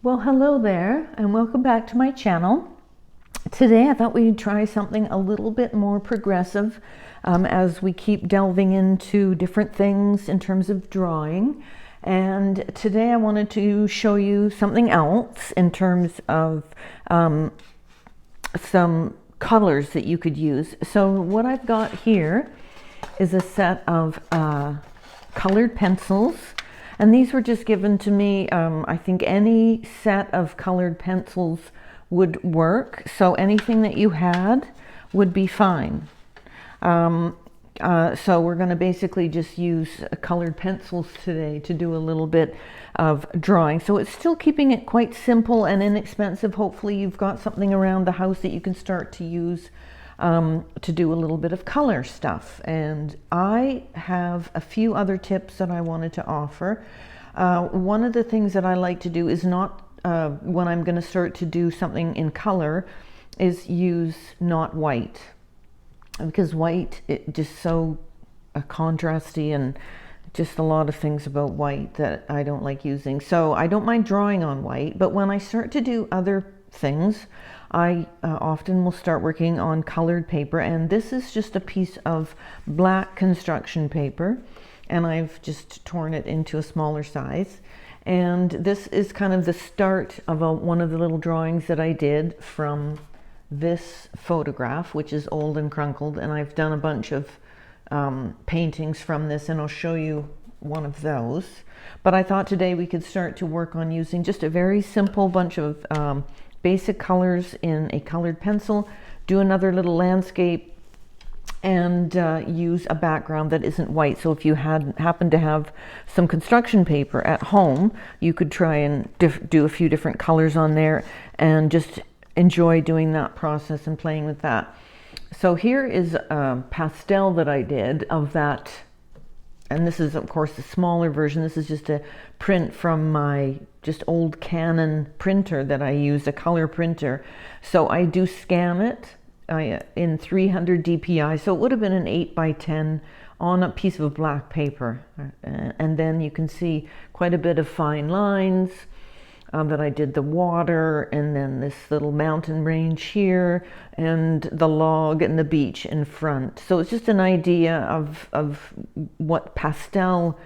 Well, hello there and welcome back to my channel. Today I thought we'd try something a little bit more progressive as we keep delving into different things in terms of drawing. And today I wanted to show you something else in terms of some colors that you could use. So what I've got here is a set of colored pencils. And these were just given to me. I think any set of colored pencils would work. So anything that you had would be fine. So we're going to basically just use colored pencils today to do a little bit of drawing. So it's still keeping it quite simple and inexpensive. Hopefully you've got something around the house that you can start to use to do a little bit of color stuff. And I have a few other tips that I wanted to offer. One of the things that I like to do is not, when I'm going to start to do something in color, is use not white. Because white, it just so contrasty, and just a lot of things about white that I don't like using. So I don't mind drawing on white, but when I start to do other things, I often will start working on colored paper, and this is just a piece of black construction paper, and I've just torn it into a smaller size. And this is kind of the start of one of the little drawings that I did from this photograph, which is old and crunkled, and I've done a bunch of paintings from this, and I'll show you one of those. But I thought today we could start to work on using just a very simple bunch of basic colors in a colored pencil, do another little landscape, and use a background that isn't white. So if you happen to have some construction paper at home, you could try and do a few different colors on there and just enjoy doing that process and playing with that. So here is a pastel that I did of that. And this is, of course, the smaller version. This is just a print from my just old Canon printer that I use, a color printer. So I do scan it in 300 DPI. So it would have been an 8x10 on a piece of black paper. And then you can see quite a bit of fine lines that I did the water, and then this little mountain range here, and the log and the beach in front. So it's just an idea of what pastel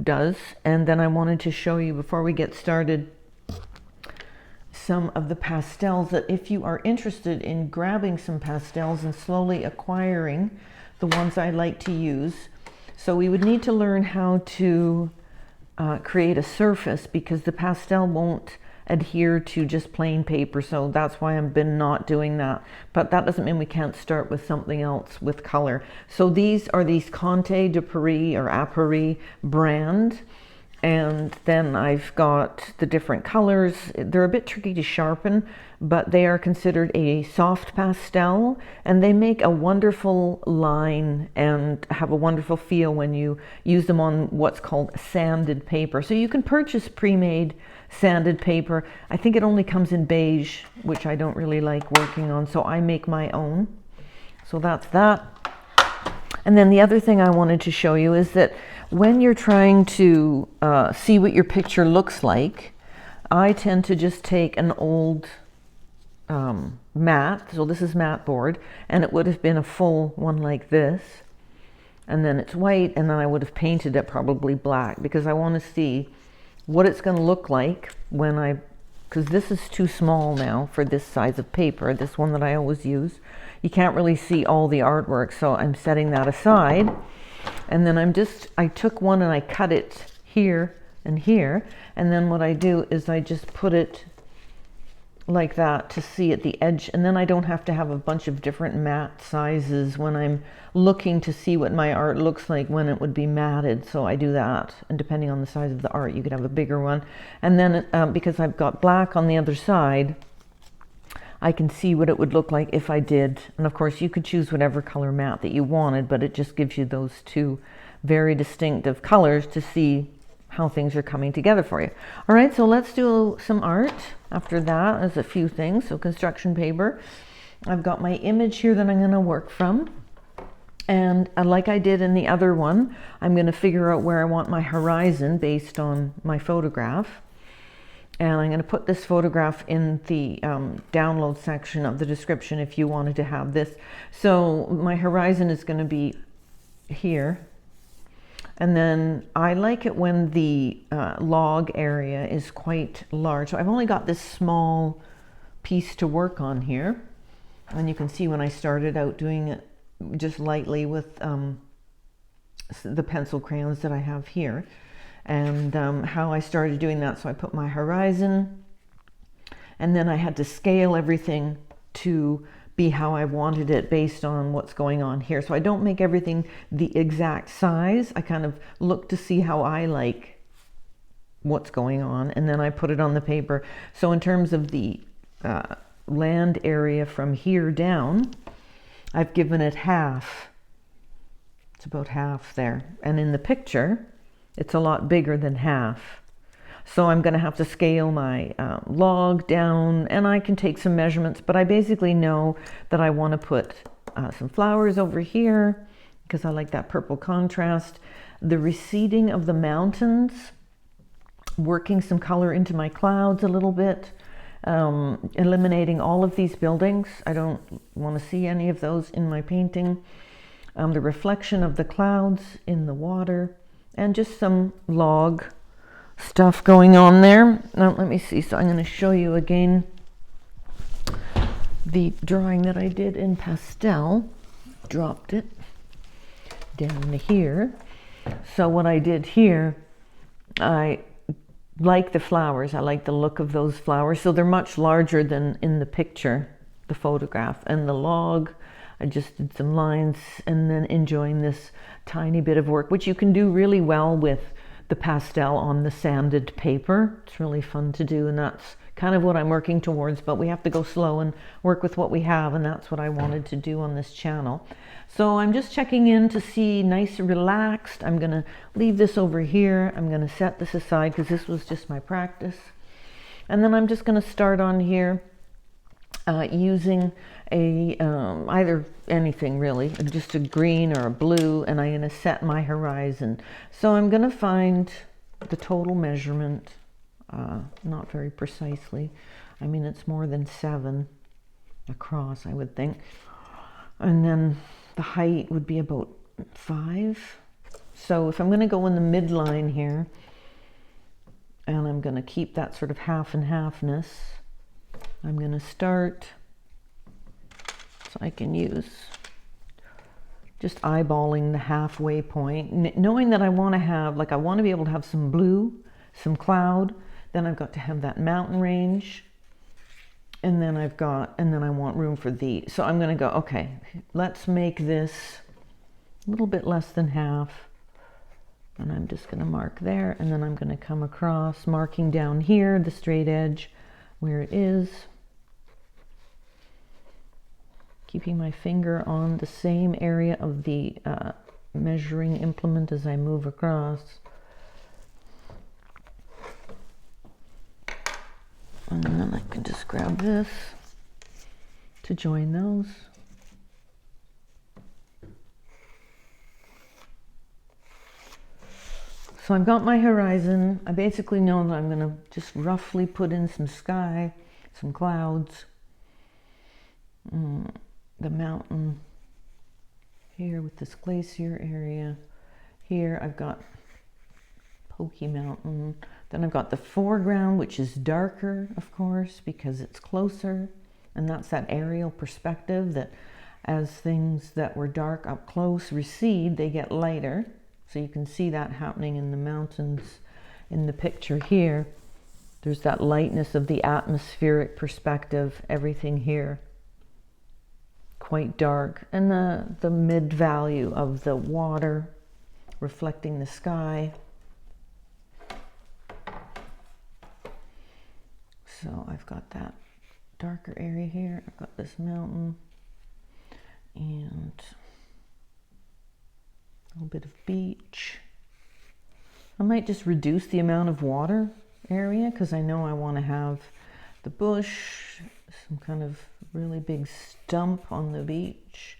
does. And then I wanted to show you, before we get started, some of the pastels that, if you are interested in grabbing some pastels and slowly acquiring the ones I like to use. So we would need to learn how to create a surface, because the pastel won't adhere to just plain paper. So that's why I've been not doing that. But that doesn't mean we can't start with something else with color. So these are these Conte de Paris or A Paris brand. And then I've got the different colors. They're a bit tricky to sharpen, but they are considered a soft pastel, and they make a wonderful line and have a wonderful feel when you use them on what's called sanded paper. So you can purchase pre-made sanded paper. I think it only comes in beige, which I don't really like working on, so I make my own. So that's that. And then the other thing I wanted to show you is that when you're trying to see what your picture looks like, I tend to just take an old mat. So this is mat board, and it would have been a full one like this. And then it's white, and then I would have painted it probably black, because I want to see what it's going to look like when because this is too small now for this size of paper, this one that I always use. You can't really see all the artwork, so I'm setting that aside. And then I took one and I cut it here and here. And then what I do is I just put it like that to see at the edge. And then I don't have to have a bunch of different matte sizes when I'm looking to see what my art looks like when it would be matted. So I do that. And depending on the size of the art, you could have a bigger one. And then because I've got black on the other side, I can see what it would look like if I did. And of course you could choose whatever color matte that you wanted, but it just gives you those two very distinctive colors to see how things are coming together for you. All right, so let's do some art. After that, there's a few things. So construction paper. I've got my image here that I'm going to work from. And like I did in the other one, I'm going to figure out where I want my horizon based on my photograph. And I'm going to put this photograph in the download section of the description if you wanted to have this. So my horizon is going to be here. And then I like it when the log area is quite large. So I've only got this small piece to work on here. And you can see when I started out doing it just lightly with the pencil crayons that I have here. And how I started doing that. So I put my horizon, and then I had to scale everything to be how I wanted it based on what's going on here. So I don't make everything the exact size. I kind of look to see how I like what's going on, and then I put it on the paper. So in terms of the land area from here down, I've given it half. It's about half there. And in the picture, it's a lot bigger than half. So I'm going to have to scale my log down, and I can take some measurements, but I basically know that I want to put some flowers over here because I like that purple contrast. The receding of the mountains, working some color into my clouds a little bit, eliminating all of these buildings. I don't want to see any of those in my painting. The reflection of the clouds in the water, and just some log stuff going on there. Now let me see. So I'm going to show you again the drawing that I did in pastel. Dropped it down here. So what I did here, I like the flowers. I like the look of those flowers. So they're much larger than in the picture, the photograph. And the log, I just did some lines, and then enjoying this tiny bit of work, which you can do really well with the pastel on the sanded paper. It's really fun to do, and that's kind of what I'm working towards, but we have to go slow and work with what we have, and that's what I wanted to do on this channel. So I'm just checking in to see nice and relaxed. I'm going to leave this over here. I'm going to set this aside because this was just my practice. And then I'm just going to start on here using a either anything really, just a green or a blue, and I'm going to set my horizon. So I'm going to find the total measurement, not very precisely. I mean, it's more than 7 across, I would think. And then the height would be about 5. So if I'm going to go in the midline here, and I'm going to keep that sort of half and halfness, I'm going to start. So I can use just eyeballing the halfway point, knowing that I want to have, like I want to be able to have some blue, some cloud, then I've got to have that mountain range, and then I want room for the, so I'm going to go, okay, let's make this a little bit less than half, and I'm just going to mark there, and then I'm going to come across, marking down here, the straight edge, where it is. Keeping my finger on the same area of the measuring implement as I move across. And then I can just grab this to join those. So I've got my horizon. I basically know that I'm going to just roughly put in some sky, some clouds. The mountain here with this glacier area. Here I've got Pokey Mountain. Then I've got the foreground, which is darker, of course, because it's closer. And that's that aerial perspective that as things that were dark up close recede, they get lighter. So you can see that happening in the mountains in the picture here. There's that lightness of the atmospheric perspective, everything here. Quite dark, and the mid value of the water reflecting the sky. So I've got that darker area here. I've got this mountain and a little bit of beach. I might just reduce the amount of water area because I know I want to have the bush, some kind of really big stump on the beach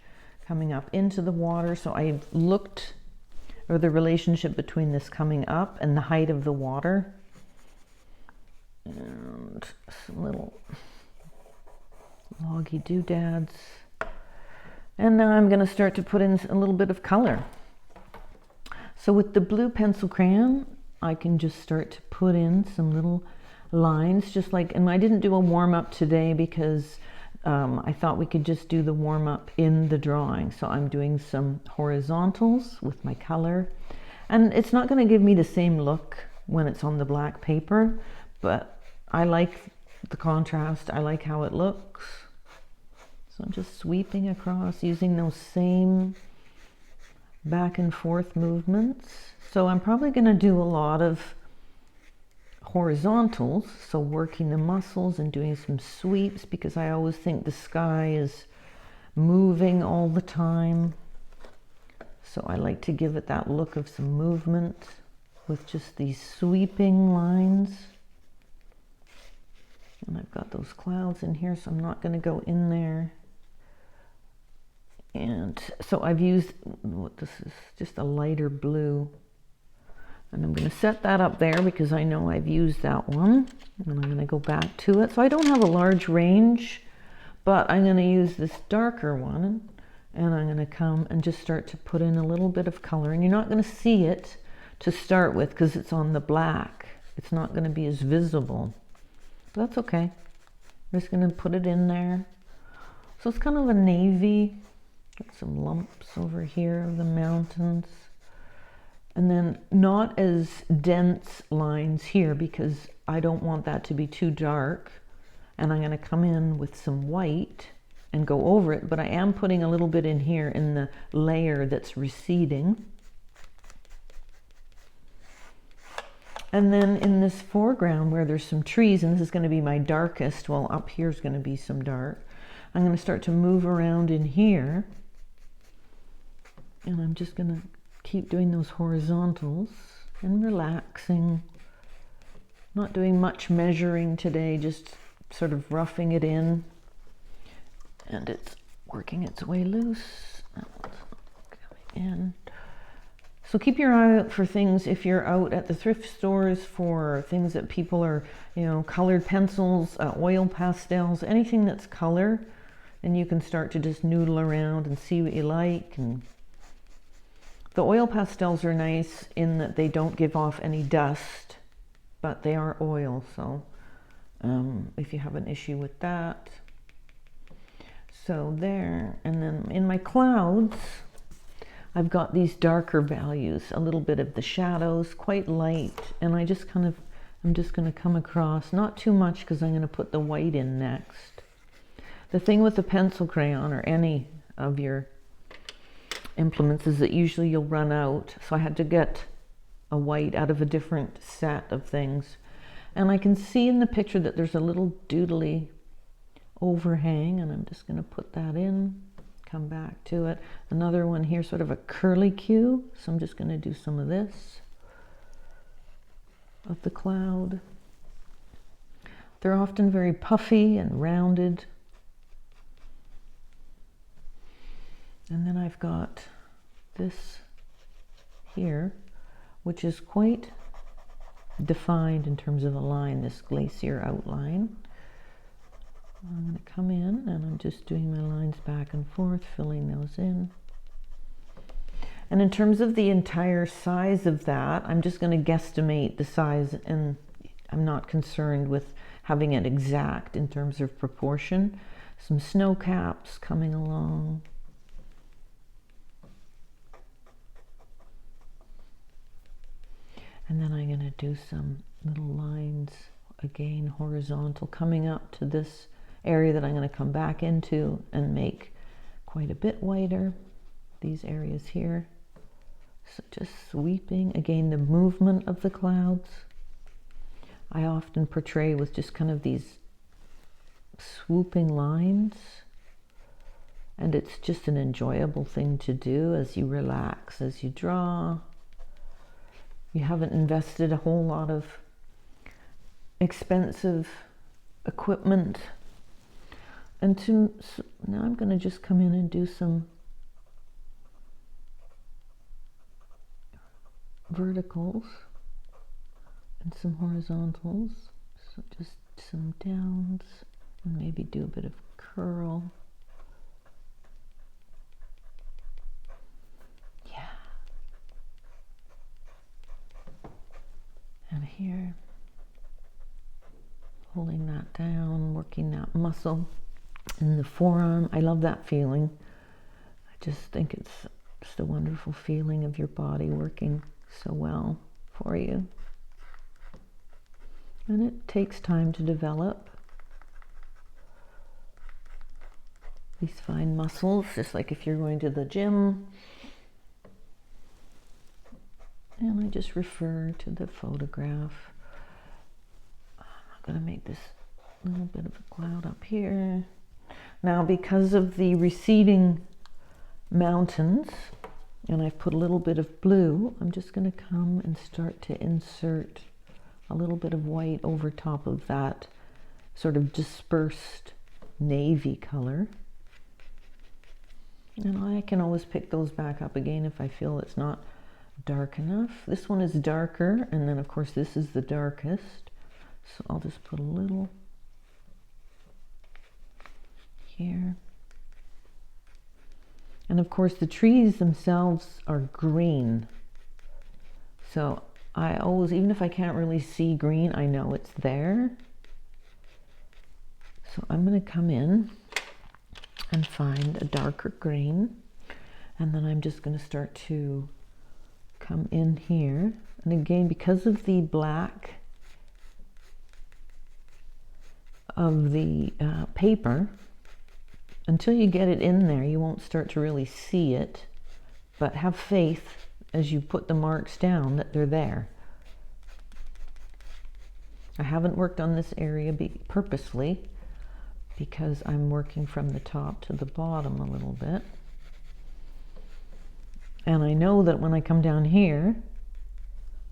coming up into the water. So I looked at the relationship between this coming up and the height of the water. and some little loggy doodads. And now I'm going to start to put in a little bit of color. So with the blue pencil crayon, I can just start to put in some little lines, just like, and I didn't do a warm-up today because I thought we could just do the warm-up in the drawing. So I'm doing some horizontals with my color. And it's not going to give me the same look when it's on the black paper, but I like the contrast. I like how it looks. So I'm just sweeping across using those same back and forth movements. So I'm probably going to do a lot of horizontals, so working the muscles and doing some sweeps, because I always think the sky is moving all the time. So I like to give it that look of some movement with just these sweeping lines. And I've got those clouds in here, so I'm not going to go in there. And so I've used, this is just a lighter blue. And I'm going to set that up there because I know I've used that one. And I'm going to go back to it. So I don't have a large range, but I'm going to use this darker one. And I'm going to come and just start to put in a little bit of color. And you're not going to see it to start with because it's on the black. It's not going to be as visible. But that's okay. I'm just going to put it in there. So it's kind of a navy. Got some lumps over here of the mountains. And then not as dense lines here because I don't want that to be too dark. And I'm going to come in with some white and go over it, but I am putting a little bit in here in the layer that's receding. And then in this foreground where there's some trees, and this is going to be my darkest, well, up here is going to be some dark. I'm going to start to move around in here. And I'm just going to keep doing those horizontals and relaxing. Not doing much measuring today, just sort of roughing it in. And it's working its way loose. Coming in. So keep your eye out for things if you're out at the thrift stores for things that people are, you know, colored pencils, oil pastels, anything that's color. And you can start to just noodle around and see what you like. And the oil pastels are nice in that they don't give off any dust, but they are oil. So if you have an issue with that. So there, and then in my clouds, I've got these darker values, a little bit of the shadows, quite light, and I just kind of, I'm just going to come across, not too much because I'm going to put the white in next. The thing with the pencil crayon or any of your implements is that usually you'll run out, so I had to get a white out of a different set of things. And I can see in the picture that there's a little doodly overhang, and I'm just going to put that in, come back to it. Another one here, sort of a curly Q, so I'm just going to do some of this of the cloud. They're often very puffy and rounded. And then I've got this here, which is quite defined in terms of a line, this glacier outline. I'm going to come in and I'm just doing my lines back and forth, filling those in. And in terms of the entire size of that, I'm just going to guesstimate the size, and I'm not concerned with having it exact in terms of proportion. Some snow caps coming along. And then I'm going to do some little lines, again, horizontal, coming up to this area that I'm going to come back into and make quite a bit whiter. These areas here. So just sweeping, again, the movement of the clouds. I often portray with just kind of these swooping lines. And it's just an enjoyable thing to do as you relax, as you draw. You haven't invested a whole lot of expensive equipment. And now I'm going to just come in and do some verticals and some horizontals. So just some downs and maybe do a bit of curl. Yeah. And here, pulling that down, working that muscle in the forearm. I love that feeling. I just think it's just a wonderful feeling of your body working so well for you. And it takes time to develop these fine muscles, just like if you're going to the gym. And I just refer to the photograph. I'm going to make this little bit of a cloud up here. Now, because of the receding mountains, and I've put a little bit of blue, I'm just going to come and start to insert a little bit of white over top of that sort of dispersed navy color. And I can always pick those back up again if I feel it's not dark enough. This one is darker, and then of course this is the darkest. So I'll just put a little here. And of course the trees themselves are green. So I always, even if I can't really see green, I know it's there. So I'm going to come in and find a darker green. And then I'm just going to start to come in here. And again, because of the black of the paper, until you get it in there, you won't start to really see it. But have faith as you put the marks down that they're there. I haven't worked on this area purposely because I'm working from the top to the bottom a little bit. And I know that when I come down here,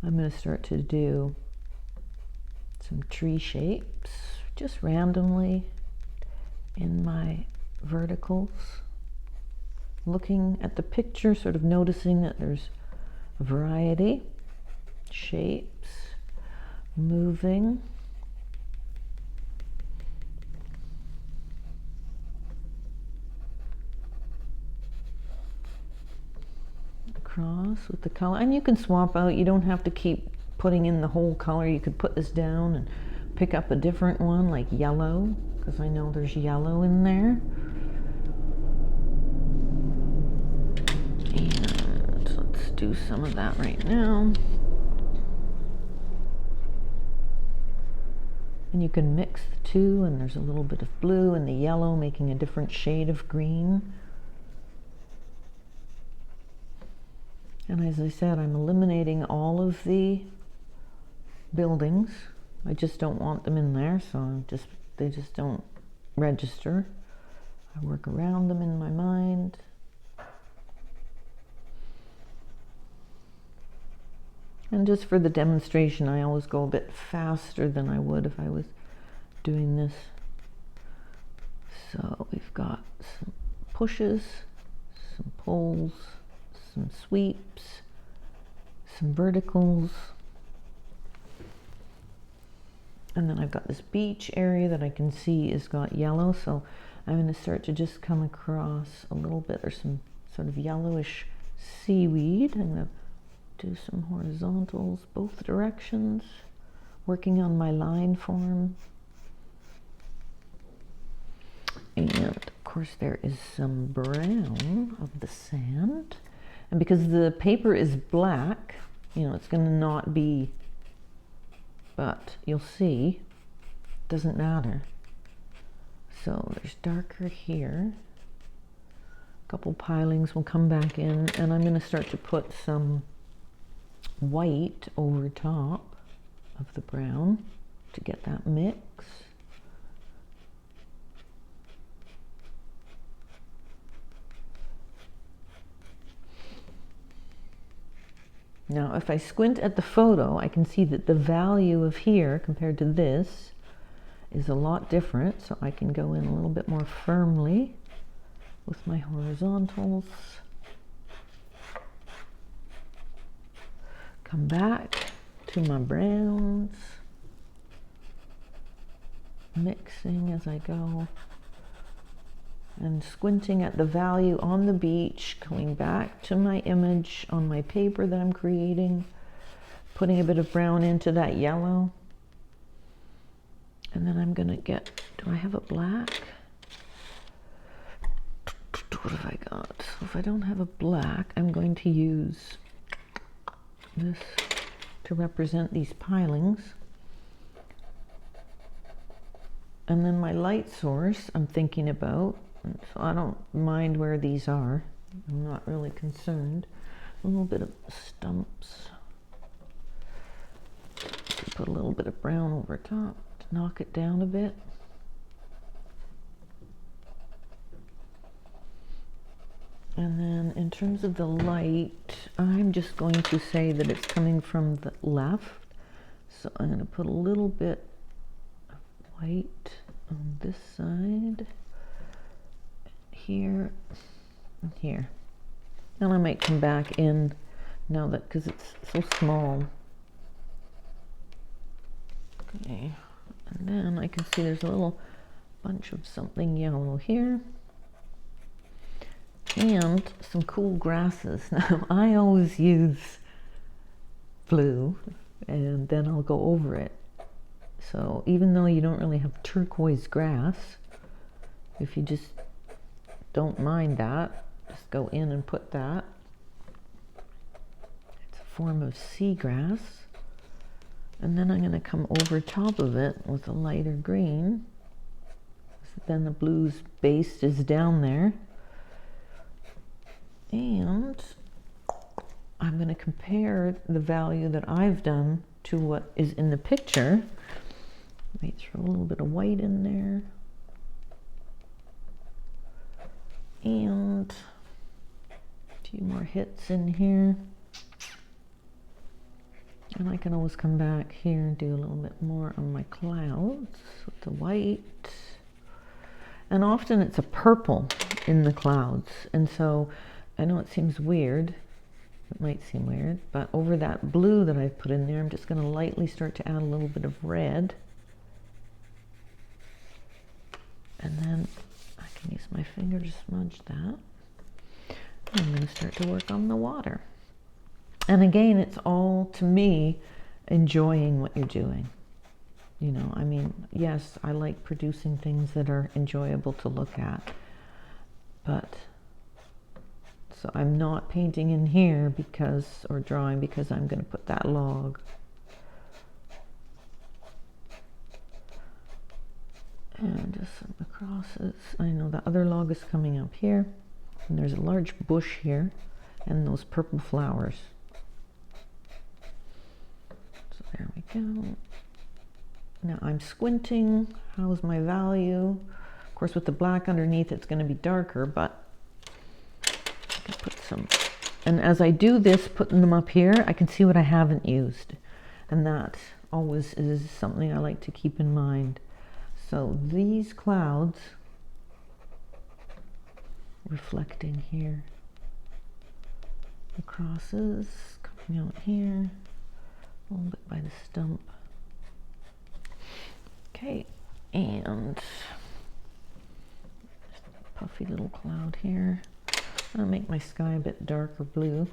I'm going to start to do some tree shapes just randomly in my verticals. Looking at the picture, sort of noticing that there's variety, shapes, moving. Across with the color, and you can swap out. You don't have to keep putting in the whole color. You could put this down and pick up a different one like yellow, because I know there's yellow in there. And let's do some of that right now. And you can mix the two, and there's a little bit of blue and the yellow making a different shade of green. And as I said, I'm eliminating all of the buildings. I just don't want them in there, so they just don't register. I work around them in my mind. And just for the demonstration, I always go a bit faster than I would if I was doing this. So we've got some pushes, some pulls, some sweeps, some verticals. And then I've got this beach area that I can see has got yellow. So I'm going to start to just come across a little bit. There's some sort of yellowish seaweed. I'm going to do some horizontals both directions, working on my line form. And of course there is some brown of the sand. And because the paper is black, you know, it's going to not be, but you'll see, doesn't matter. So there's darker here. A couple pilings will come back in, and I'm going to start to put some white over top of the brown to get that mix. Now, if I squint at the photo, I can see that the value of here compared to this is a lot different, so I can go in a little bit more firmly with my horizontals. Come back to my browns. mixing as I go and squinting at the value on the beach, going back to my image on my paper that I'm creating, putting a bit of brown into that yellow. And then I'm gonna get, do I have a black? What have I got? So if I don't have a black, I'm going to use this to represent these pilings. And then my light source I'm thinking about, so I don't mind where these are. I'm not really concerned. A little bit of stumps. Put a little bit of brown over top to knock it down a bit. And then in terms of the light, I'm just going to say that it's coming from the left. So I'm going to put a little bit of white on this side, here, and here. And I might come back in now that, because it's so small. Okay, and then I can see there's a little bunch of something yellow here. And some cool grasses. Now, I always use blue and then I'll go over it. So even though you don't really have turquoise grass, if you just don't mind that, just go in and put that. It's a form of seagrass. And then I'm going to come over top of it with a lighter green. So then the blue's base is down there. And I'm going to compare the value that I've done to what is in the picture. Might throw a little bit of white in there. And a few more hits in here. And I can always come back here and do a little bit more on my clouds with the white. And often it's a purple in the clouds. And so I know it seems weird, it might seem weird, but over that blue that I've put in there, I'm just going to lightly start to add a little bit of red. And then I can use my finger to smudge that. And I'm going to start to work on the water. And again, it's all, to me, enjoying what you're doing. You know, I mean, yes, I like producing things that are enjoyable to look at, but so I'm not painting in here because, or drawing because I'm going to put that log. And just some crosses. I know the other log is coming up here. And there's a large bush here. And those purple flowers. So there we go. Now I'm squinting. How's my value? Of course, with the black underneath, it's going to be darker, but put some, and as I do this, putting them up here, I can see what I haven't used, and that always is something I like to keep in mind. So these clouds reflecting here, the crosses coming out here, a little bit by the stump. Okay, and just a puffy little cloud here. I'll make my sky a bit darker blue.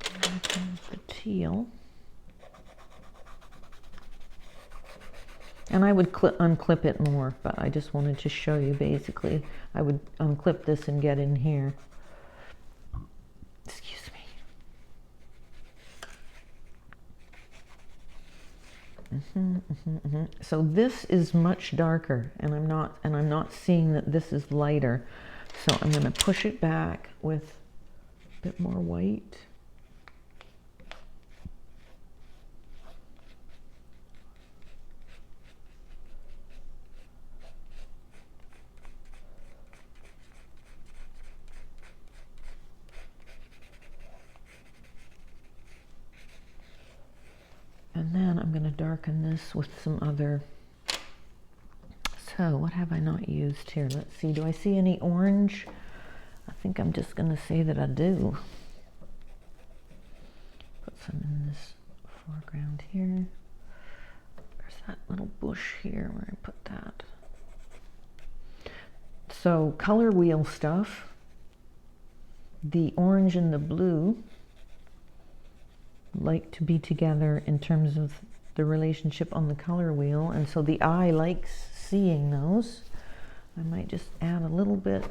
And the teal. And I would unclip it more, but I just wanted to show you basically. I would unclip this and get in here. Excuse me. So this is much darker, and I'm not seeing that this is lighter. So I'm going to push it back with a bit more white. And then I'm going to darken this with some other. So what have I not used here? Let's see. Do I see any orange? I think I'm just going to say that I do. Put some in in this foreground here. There's that little bush here where I put that. So color wheel stuff, the orange and the blue like to be together in terms of the relationship on the color wheel, and so the eye likes seeing those. I might just add a little bit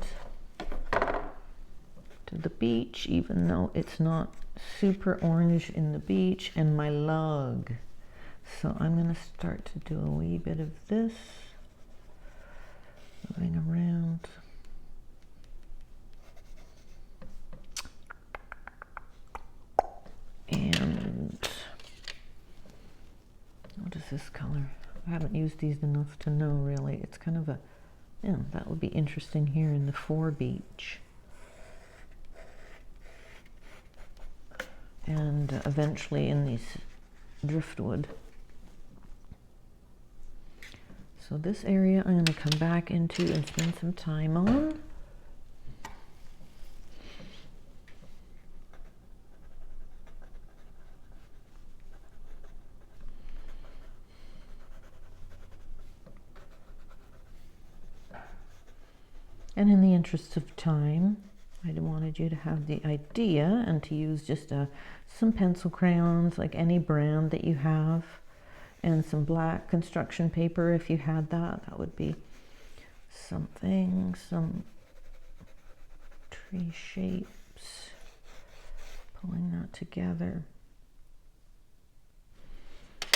to the beach, even though it's not super orange in the beach, and my lug. So I'm going to start to do a wee bit of this, moving around. And what is this color? I haven't used these enough to know really. It's kind of a, yeah, that would be interesting here in the forebeach. And eventually in these driftwood. So this area I'm going to come back into and spend some time on. And in the interest of time, I wanted you to have the idea and to use just some pencil crayons, like any brand that you have, and some black construction paper if you had that. That would be something, some tree shapes, pulling that together.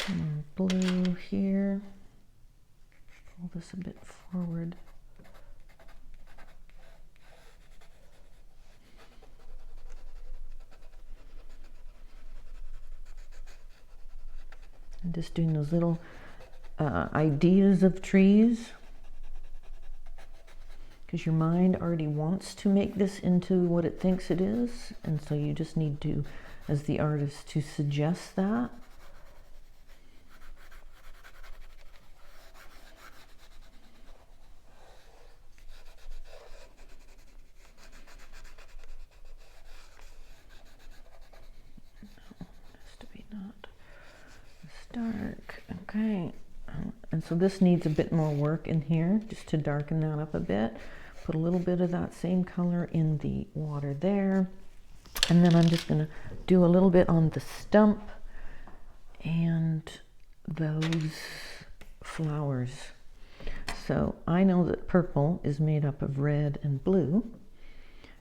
And blue here. Pull this a bit forward. And just doing those little ideas of trees, because your mind already wants to make this into what it thinks it is, and so you just need to, as the artist, to suggest that. Dark, okay, and so this needs a bit more work in here, just to darken that up a bit. Put a little bit of that same color in the water there, and then I'm just going to do a little bit on the stump and those flowers. So I know that purple is made up of red and blue,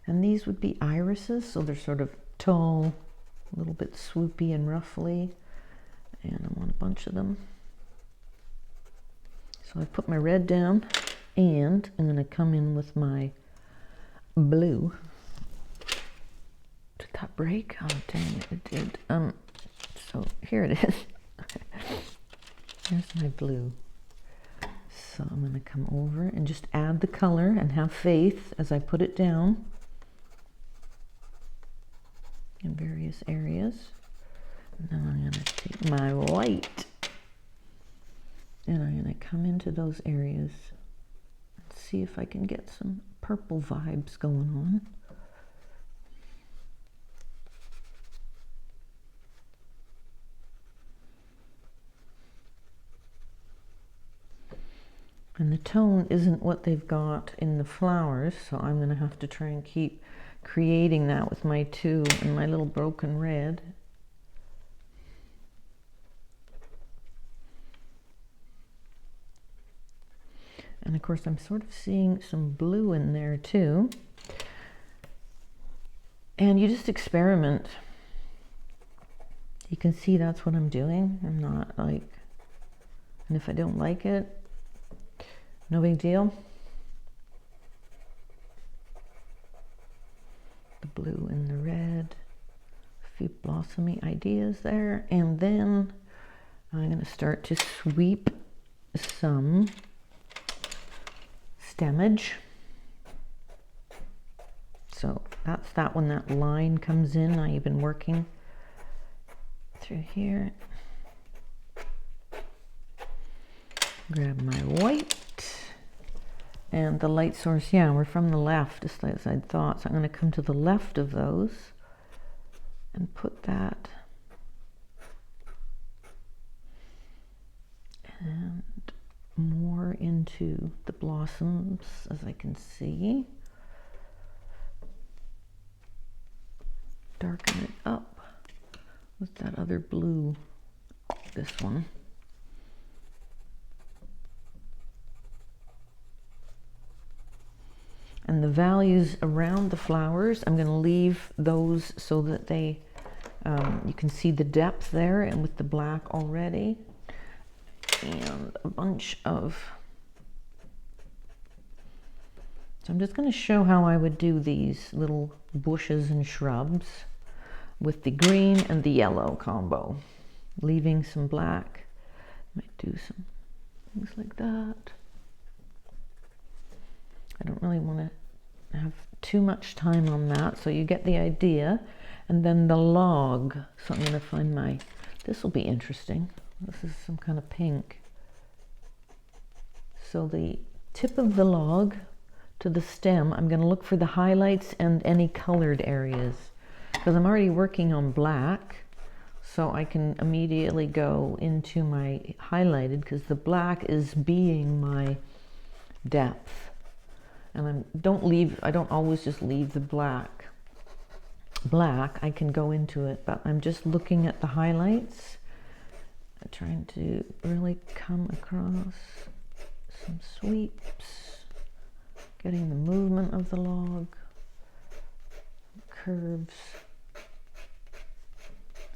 and these would be irises, so they're sort of tall, a little bit swoopy and ruffly. And I want a bunch of them. So I put my red down, and I'm going to come in with my blue. Did that break? Oh dang it did. So here it is. Here's my blue. So I'm going to come over and just add the color and have faith as I put it down in various areas. And then I'm going to take my white and I'm going to come into those areas and see if I can get some purple vibes going on. And the tone isn't what they've got in the flowers, so I'm going to have to try and keep creating that with my two and my little broken red. And of course, I'm sort of seeing some blue in there too. And you just experiment. You can see that's what I'm doing. I'm not like, and if I don't like it, no big deal. The blue and the red, a few blossomy ideas there. And then I'm going to start to sweep some stemage. So that's that when that line comes in. I've been working through here. Grab my white and the light source. Yeah, we're from the left, just as I thought. So I'm going to come to the left of those and put that into the blossoms, as I can see. Darken it up with that other blue, this one. And the values around the flowers, I'm going to leave those so that they, you can see the depth there and with the black already. And a bunch of, so I'm just going to show how I would do these little bushes and shrubs with the green and the yellow combo. Leaving some black. Might do some things like that. I don't really want to have too much time on that, so you get the idea. And then the log, so I'm going to find my, this will be interesting. This is some kind of pink. So the tip of the log to the stem, I'm going to look for the highlights and any colored areas, because I'm already working on black, so I can immediately go into my highlighted, because the black is being my depth. And I don't always just leave the black. I can go into it, but I'm just looking at the highlights, trying to really come across some sweeps, getting the movement of the log, curves,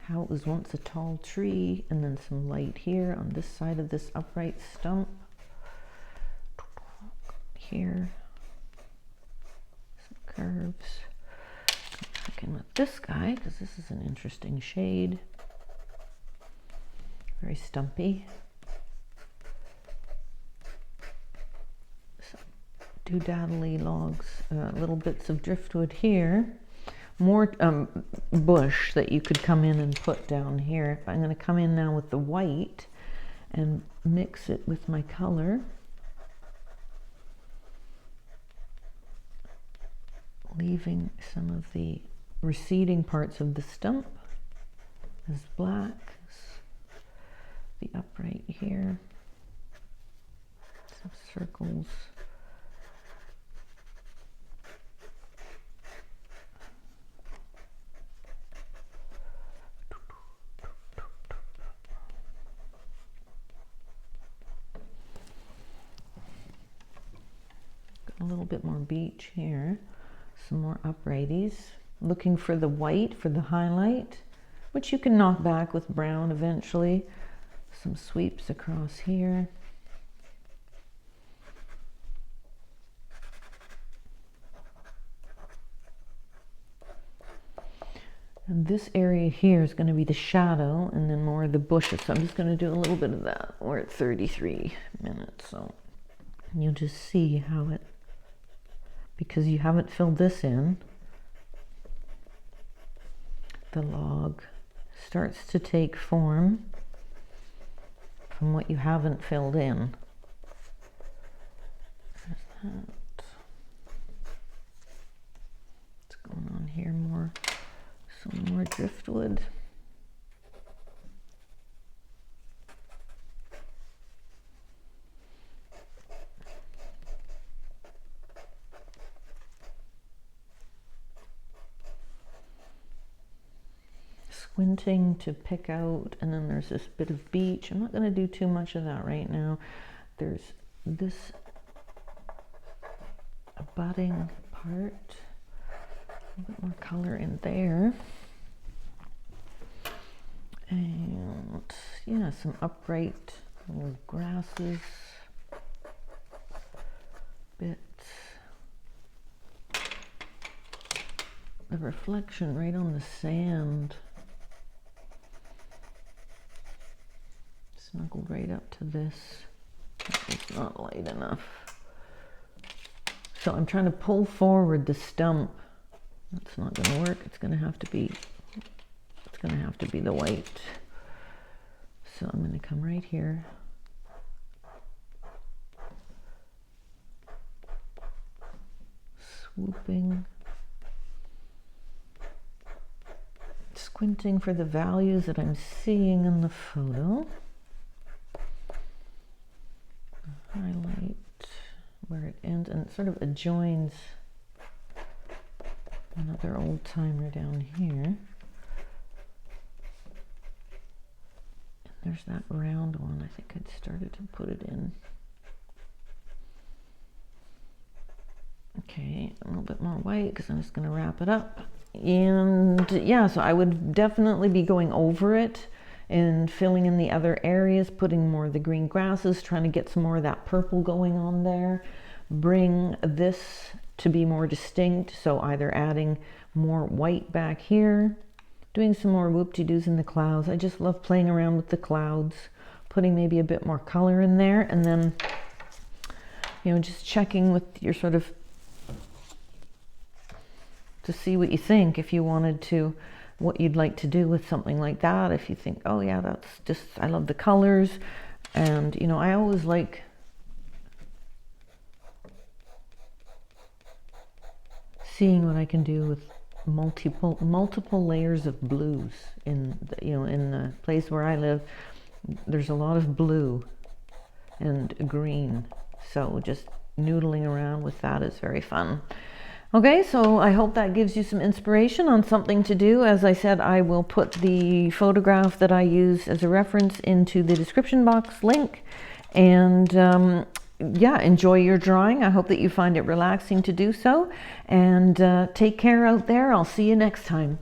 how it was once a tall tree, and then some light here on this side of this upright stump. Here. Curves. Come back in with this guy because this is an interesting shade. Very stumpy. So, doodaddly logs, little bits of driftwood here. More bush that you could come in and put down here. I'm going to come in now with the white and mix it with my color. Leaving some of the receding parts of the stump as black, the upright here, some circles. Got a little bit more beach here. Some more uprighties, looking for the white for the highlight, which you can knock back with brown eventually. Some sweeps across here. And this area here is going to be the shadow, and then more of the bushes. So I'm just going to do a little bit of that. We're at 33 minutes, so you'll just see how it, because you haven't filled this in, the log starts to take form from what you haven't filled in. There's that. What's going on here? Some more driftwood. Squinting to pick out, and then there's this bit of beach. I'm not going to do too much of that right now. There's this budding part, a little bit more color in there, and yeah, some upright little grasses, bits, the reflection right on the sand. Snuggled right up to this. It's not light enough. So I'm trying to pull forward the stump. That's not going to work. It's going to have to be the white. So I'm going to come right here. Swooping. Squinting for the values that I'm seeing in the photo. Highlight. where it ends, and it sort of adjoins another old timer down here. And there's that round one. I think I'd started to put it in. Okay, a little bit more white because I'm just going to wrap it up. And yeah, so I would definitely be going over it and filling in the other areas, putting more of the green grasses, trying to get some more of that purple going on there. Bring this to be more distinct, so either adding more white back here, doing some more whoop-de-doos in the clouds. I just love playing around with the clouds, putting maybe a bit more color in there, and then, you know, just checking with your sort of, to see what you think, if you wanted to, what you'd like to do with something like that. If you think, oh yeah, that's just, I love the colors. And, you know, I always like seeing what I can do with multiple layers of blues in the, you know, in the place where I live. There's a lot of blue and green, so just noodling around with that is very fun. Okay, so I hope that gives you some inspiration on something to do. As I said, I will put the photograph that I use as a reference into the description box link. And yeah, enjoy your drawing. I hope that you find it relaxing to do so. And take care out there. I'll see you next time.